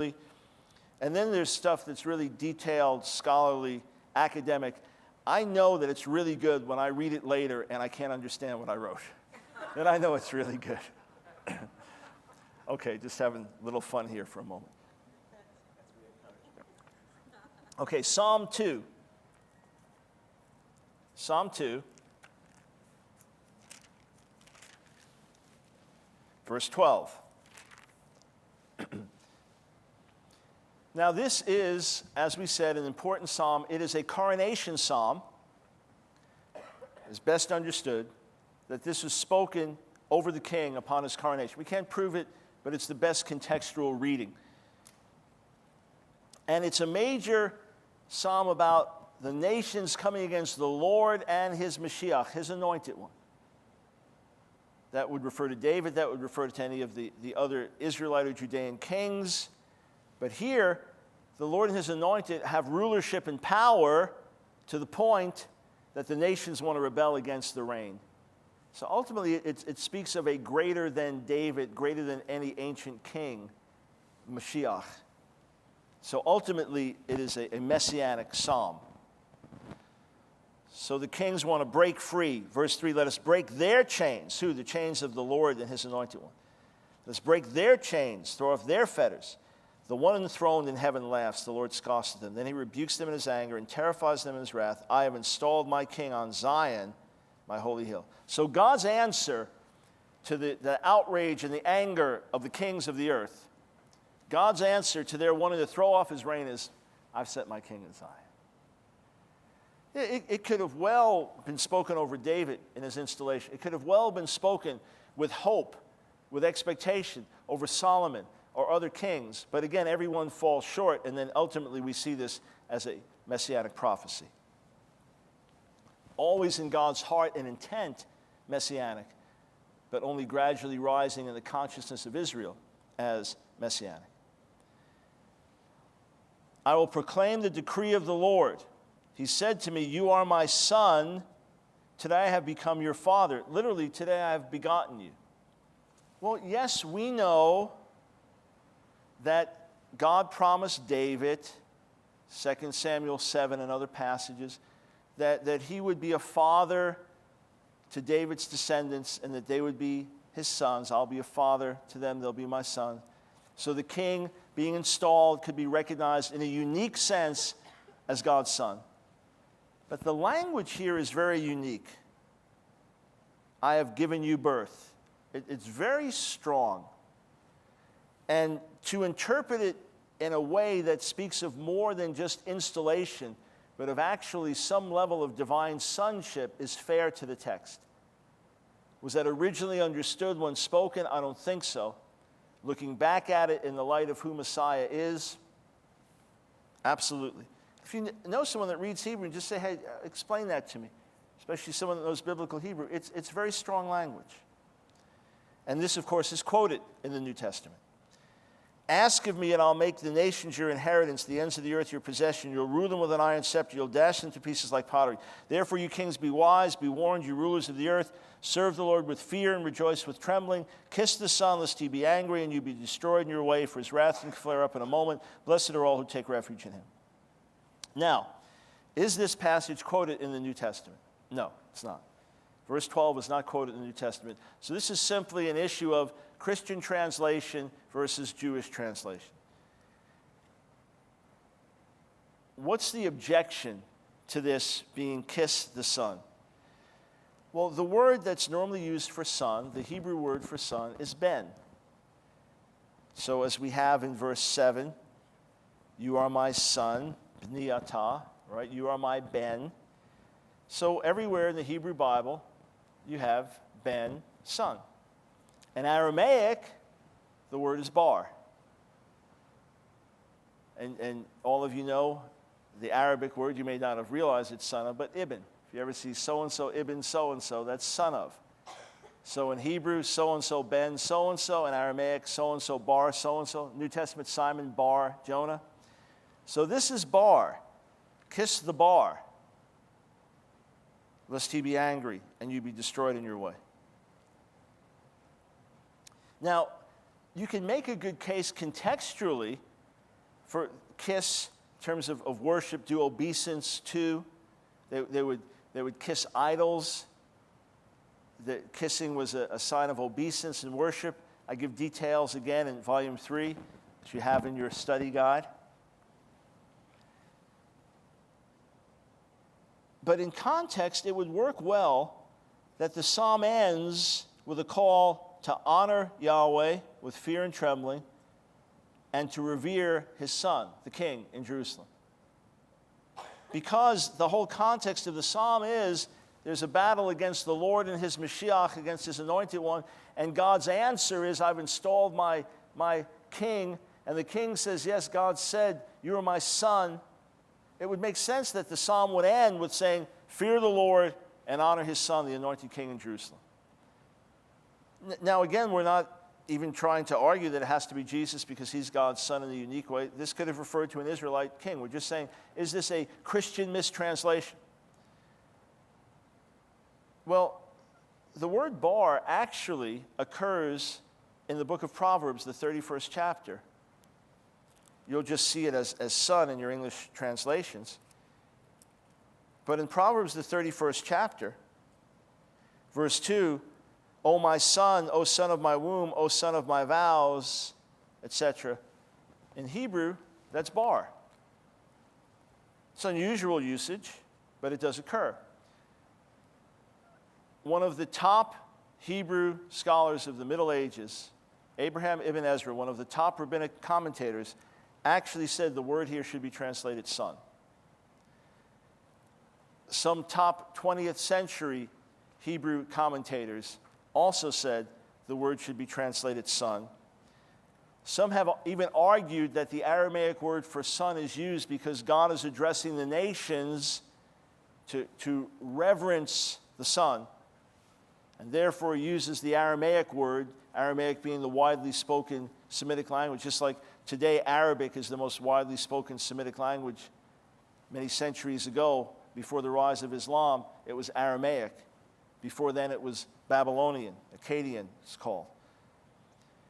And then there's stuff that's really detailed, scholarly, academic. I know that it's really good when I read it later and I can't understand what I wrote. Then I know it's really good. Okay, just having a little fun here for a moment. Okay, Psalm 2. Psalm 2, verse 12. Now this is, as we said, an important psalm. It is a coronation psalm. It's best understood that this was spoken over the king upon his coronation. We can't prove it, but it's the best contextual reading. And it's a major psalm about the nations coming against the Lord and his Mashiach, his anointed one. That would refer to David. That would refer to any of the other Israelite or Judean kings. But here, the Lord and his anointed have rulership and power to the point that the nations want to rebel against the reign. So ultimately, it speaks of a greater than David, greater than any ancient king, Mashiach. So ultimately, it is a messianic psalm. So the kings want to break free. Verse 3, let us break their chains. Who? The chains of the Lord and his anointed one. Let's break their chains, throw off their fetters. The one enthroned in heaven laughs, the Lord scoffs at them. Then he rebukes them in his anger and terrifies them in his wrath. I have installed my king on Zion, my holy hill. So God's answer to the outrage and the anger of the kings of the earth, God's answer to their wanting to throw off his reign is, I've set my king in Zion. It could have well been spoken over David in his installation. It could have well been spoken with hope, with expectation over Solomon or other kings. But again, everyone falls short, and then ultimately we see this as a messianic prophecy. Always in God's heart and intent, messianic, but only gradually rising in the consciousness of Israel as messianic. I will proclaim the decree of the Lord. He said to me, you are my son. Today I have become your father. Literally, today I have begotten you. Well, yes, we know that God promised David, 2 Samuel 7 and other passages, that he would be a father to David's descendants and that they would be his sons. I'll be a father to them, they'll be my son. So the king being installed could be recognized in a unique sense as God's son. But the language here is very unique. I have given you birth. It's very strong. And to interpret it in a way that speaks of more than just installation, but of actually some level of divine sonship is fair to the text. Was that originally understood when spoken? I don't think so. Looking back at it in the light of who Messiah is, absolutely. If you know someone that reads Hebrew, just say, hey, explain that to me. Especially someone that knows biblical Hebrew. It's very strong language. And this, of course, is quoted in the New Testament. Ask of me, and I'll make the nations your inheritance, the ends of the earth your possession. You'll rule them with an iron scepter. You'll dash them to pieces like pottery. Therefore, you kings, be wise, be warned, you rulers of the earth. Serve the Lord with fear and rejoice with trembling. Kiss the Son, lest he be angry and you be destroyed in your way, for his wrath can flare up in a moment. Blessed are all who take refuge in him. Now, is this passage quoted in the New Testament? No, it's not. Verse 12 is not quoted in the New Testament. So this is simply an issue of Christian translation versus Jewish translation. What's the objection to this being kiss the Son? Well, the word that's normally used for son, the Hebrew word for son, is ben. So as we have in verse 7, you are my son, b'ni atah, right? You are my ben. So everywhere in the Hebrew Bible, you have ben, son. In Aramaic, the word is bar. And all of you know the Arabic word, you may not have realized it's son of, but ibn. If you ever see so-and-so, ibn so-and-so, that's son of. So in Hebrew, so-and-so, ben, so-and-so. In Aramaic, so-and-so, bar, so-and-so. New Testament, Simon, bar, Jonah. So this is bar. Kiss the bar, lest he be angry and you be destroyed in your way. Now, you can make a good case contextually For kiss, in terms of worship, do obeisance to. They would kiss idols. The kissing was a sign of obeisance and worship. I give details again in volume 3 that you have in your study guide. But in context, it would work well that the psalm ends with a call to honor Yahweh with fear and trembling and to revere his son, the king, in Jerusalem. Because the whole context of the psalm is there's a battle against the Lord and his Mashiach, against his anointed one, and God's answer is, I've installed my king, and the king says, yes, God said, you are my son. It would make sense that the psalm would end with saying, fear the Lord and honor his son, the anointed king in Jerusalem. Now, again, we're not even trying to argue that it has to be Jesus because he's God's son in a unique way. This could have referred to an Israelite king. We're just saying, is this a Christian mistranslation? Well, the word bar actually occurs in the book of Proverbs, the 31st chapter. You'll just see it as son in your English translations. But in Proverbs, the 31st chapter, verse 2, O my son, O son of my womb, O son of my vows, etc. In Hebrew, that's bar. It's unusual usage, but it does occur. One of the top Hebrew scholars of the Middle Ages, Abraham ibn Ezra, one of the top rabbinic commentators, actually said the word here should be translated son. Some top 20th century Hebrew commentators also said the word should be translated son. Some have even argued that the Aramaic word for son is used because God is addressing the nations to reverence the son, and therefore uses the Aramaic word, Aramaic being the widely spoken Semitic language, just like today Arabic is the most widely spoken Semitic language. Many centuries ago, before the rise of Islam, it was Aramaic. Before then, it was Babylonian, Akkadian, it's called.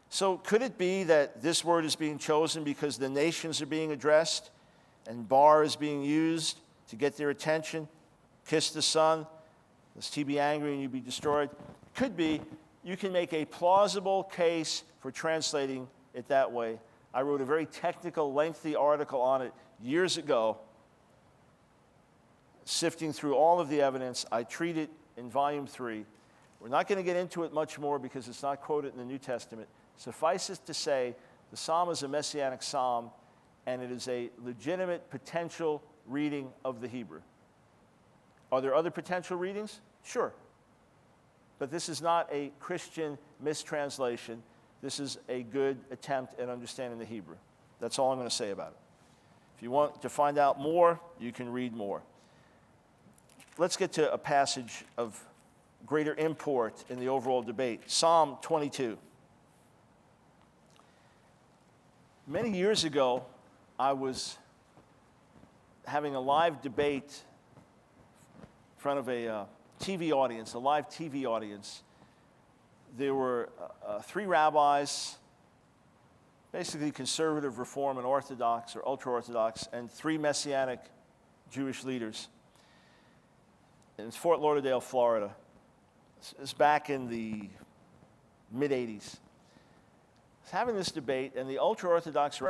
So could it be that this word is being chosen because the nations are being addressed and bar is being used to get their attention? Kiss the son, lest he be angry and you be destroyed. Could be. You can make a plausible case for translating it that way. I wrote a very technical, lengthy article on it years ago, sifting through all of the evidence. I treat it in volume 3. We're not going to get into it much more because it's not quoted in the New Testament. Suffice it to say, the psalm is a messianic psalm, and it is a legitimate potential reading of the Hebrew. Are there other potential readings? Sure. But this is not a Christian mistranslation. This is a good attempt at understanding the Hebrew. That's all I'm going to say about it. If you want to find out more, you can read more. Let's get to a passage of greater import in the overall debate. Psalm 22. Many years ago, I was having a live debate in front of a TV audience, a live TV audience. There were 3 rabbis, basically conservative, Reform, and Orthodox, or ultra-Orthodox, and 3 Messianic Jewish leaders. In Fort Lauderdale, Florida. It's back in the mid-'80s. I was having this debate, and the ultra-Orthodox